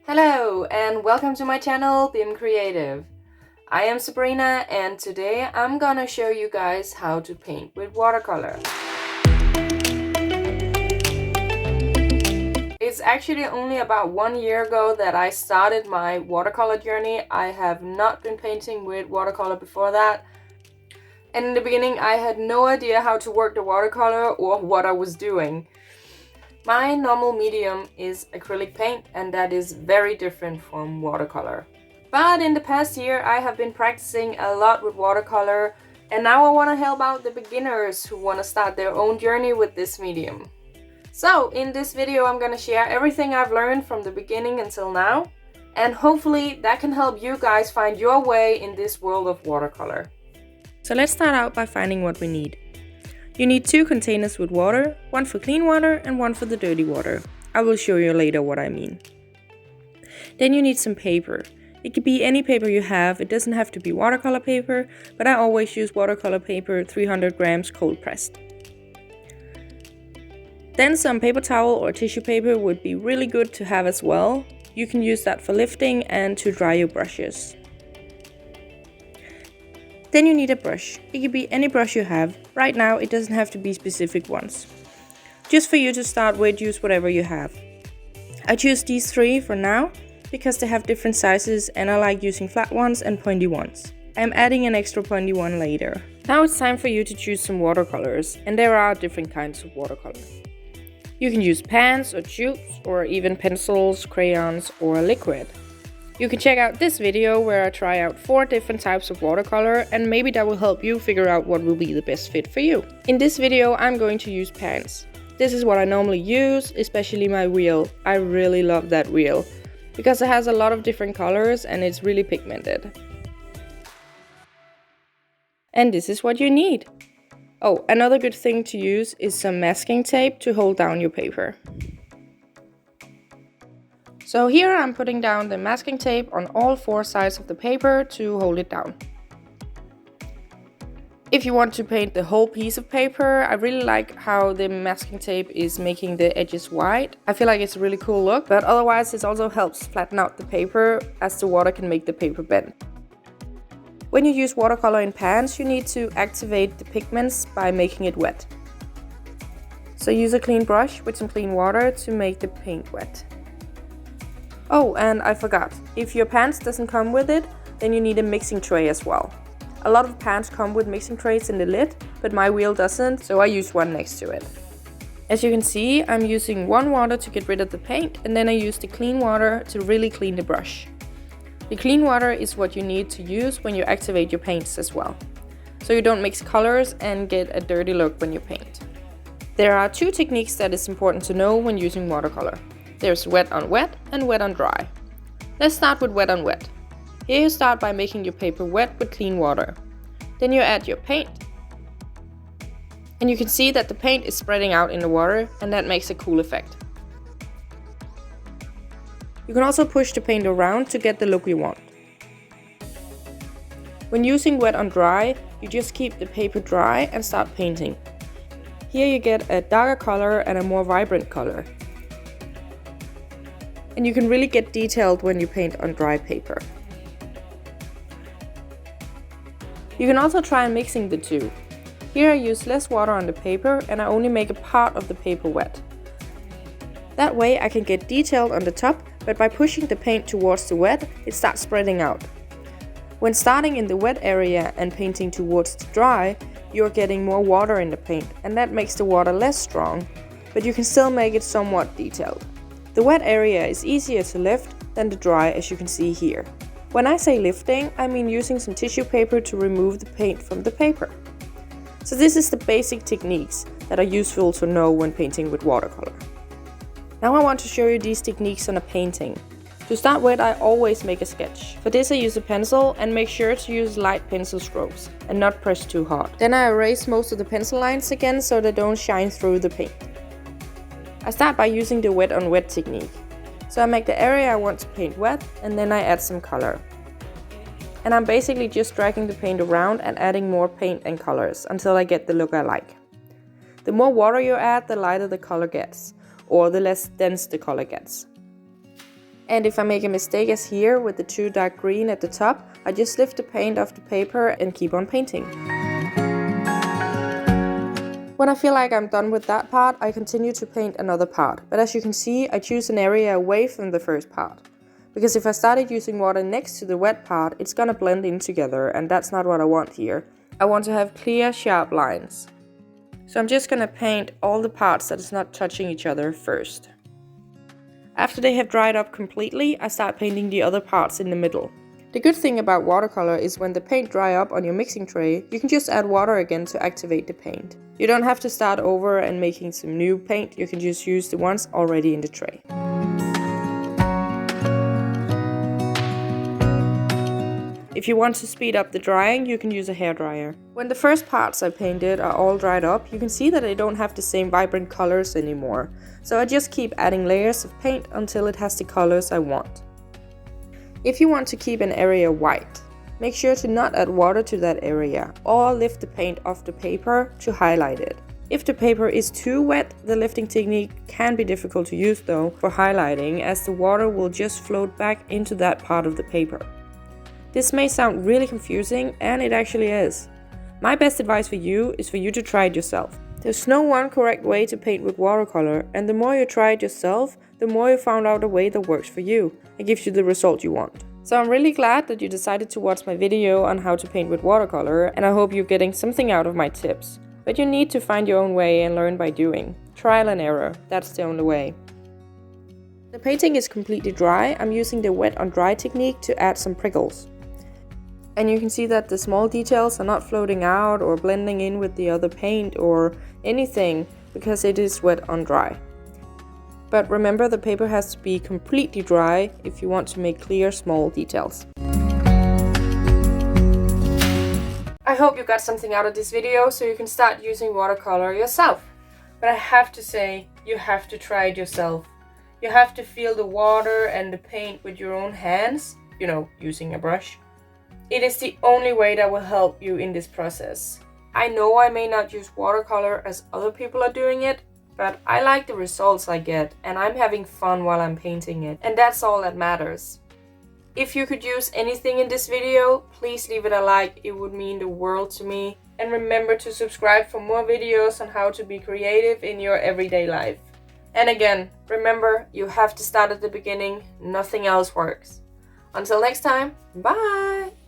Hello and welcome to my channel, Bim Creative. I am Sabrina and today I'm gonna show you guys how to paint with watercolor. It's actually only about 1 year ago that I started my watercolor journey. I have not been painting with watercolor before that. And in the beginning I had no idea how to work the watercolor or what I was doing. My normal medium is acrylic paint and that is very different from watercolor. But in the past year I have been practicing a lot with watercolor and now I want to help out the beginners who want to start their own journey with this medium. So in this video I'm going to share everything I've learned from the beginning until now, and hopefully that can help you guys find your way in this world of watercolor. So let's start out by finding what we need. You need 2 containers with water, one for clean water and one for the dirty water. I will show you later what I mean. Then you need some paper. It could be any paper you have, it doesn't have to be watercolor paper, but I always use watercolor paper 300 grams cold pressed. Then some paper towel or tissue paper would be really good to have as well. You can use that for lifting and to dry your brushes. Then you need a brush. It could be any brush you have. Right now it doesn't have to be specific ones. Just for you to start with, use whatever you have. I choose these 3 for now because they have different sizes and I like using flat ones and pointy ones. I'm adding an extra pointy one later. Now it's time for you to choose some watercolors, and there are different kinds of watercolor. You can use pans or tubes or even pencils, crayons or liquid. You can check out this video where I try out 4 different types of watercolor and maybe that will help you figure out what will be the best fit for you. In this video I'm going to use pans. This is what I normally use, especially my wheel. I really love that wheel because it has a lot of different colors and it's really pigmented. And this is what you need. Oh, another good thing to use is some masking tape to hold down your paper. So here I'm putting down the masking tape on all 4 sides of the paper to hold it down. If you want to paint the whole piece of paper, I really like how the masking tape is making the edges white. I feel like it's a really cool look, but otherwise it also helps flatten out the paper as the water can make the paper bend. When you use watercolor in pans, you need to activate the pigments by making it wet. So use a clean brush with some clean water to make the paint wet. Oh, and I forgot, if your pans doesn't come with it, then you need a mixing tray as well. A lot of pans come with mixing trays in the lid, but my wheel doesn't, so I use one next to it. As you can see, I'm using warm water to get rid of the paint, and then I use the clean water to really clean the brush. The clean water is what you need to use when you activate your paints as well, so you don't mix colors and get a dirty look when you paint. There are 2 techniques that is important to know when using watercolor. There's wet on wet and wet on dry. Let's start with wet on wet. Here you start by making your paper wet with clean water. Then you add your paint. And you can see that the paint is spreading out in the water and that makes a cool effect. You can also push the paint around to get the look you want. When using wet on dry, you just keep the paper dry and start painting. Here you get a darker color and a more vibrant color. And you can really get detailed when you paint on dry paper. You can also try mixing the 2. Here I use less water on the paper and I only make a part of the paper wet. That way I can get detailed on the top, but by pushing the paint towards the wet, it starts spreading out. When starting in the wet area and painting towards the dry, you're getting more water in the paint and that makes the water less strong, but you can still make it somewhat detailed. The wet area is easier to lift than the dry, as you can see here. When I say lifting, I mean using some tissue paper to remove the paint from the paper. So this is the basic techniques that are useful to know when painting with watercolor. Now I want to show you these techniques on a painting. To start with, I always make a sketch. For this I use a pencil and make sure to use light pencil strokes and not press too hard. Then I erase most of the pencil lines again so they don't shine through the paint. I start by using the wet on wet technique. So I make the area I want to paint wet and then I add some color. And I'm basically just dragging the paint around and adding more paint and colors until I get the look I like. The more water you add, the lighter the color gets, or the less dense the color gets. And if I make a mistake as here with the too dark green at the top, I just lift the paint off the paper and keep on painting. When I feel like I'm done with that part, I continue to paint another part. But as you can see, I choose an area away from the first part. Because if I started using water next to the wet part, it's gonna blend in together, and that's not what I want here. I want to have clear, sharp lines. So I'm just gonna paint all the parts that is not touching each other first. After they have dried up completely, I start painting the other parts in the middle. The good thing about watercolor is when the paint dry up on your mixing tray, you can just add water again to activate the paint. You don't have to start over and making some new paint, you can just use the ones already in the tray. If you want to speed up the drying, you can use a hairdryer. When the first parts I painted are all dried up, you can see that they don't have the same vibrant colors anymore. So I just keep adding layers of paint until it has the colors I want. If you want to keep an area white, make sure to not add water to that area or lift the paint off the paper to highlight it. If the paper is too wet, the lifting technique can be difficult to use though for highlighting, as the water will just float back into that part of the paper. This may sound really confusing, and it actually is. My best advice for you is for you to try it yourself. There's no one correct way to paint with watercolor, and the more you try it yourself, the more you found out a way that works for you and gives you the result you want. So I'm really glad that you decided to watch my video on how to paint with watercolor, and I hope you're getting something out of my tips. But you need to find your own way and learn by doing. Trial and error, that's the only way. The painting is completely dry. I'm using the wet on dry technique to add some prickles. And you can see that the small details are not floating out or blending in with the other paint or anything, because it is wet on dry. But remember, the paper has to be completely dry if you want to make clear small details. I hope you got something out of this video so you can start using watercolor yourself. But I have to say, you have to try it yourself. You have to feel the water and the paint with your own hands, using a brush. It is the only way that will help you in this process. I know I may not use watercolor as other people are doing it, but I like the results I get, and I'm having fun while I'm painting it, and that's all that matters. If you could use anything in this video, please leave it a like, it would mean the world to me. And remember to subscribe for more videos on how to be creative in your everyday life. And again, remember, you have to start at the beginning, nothing else works. Until next time, bye!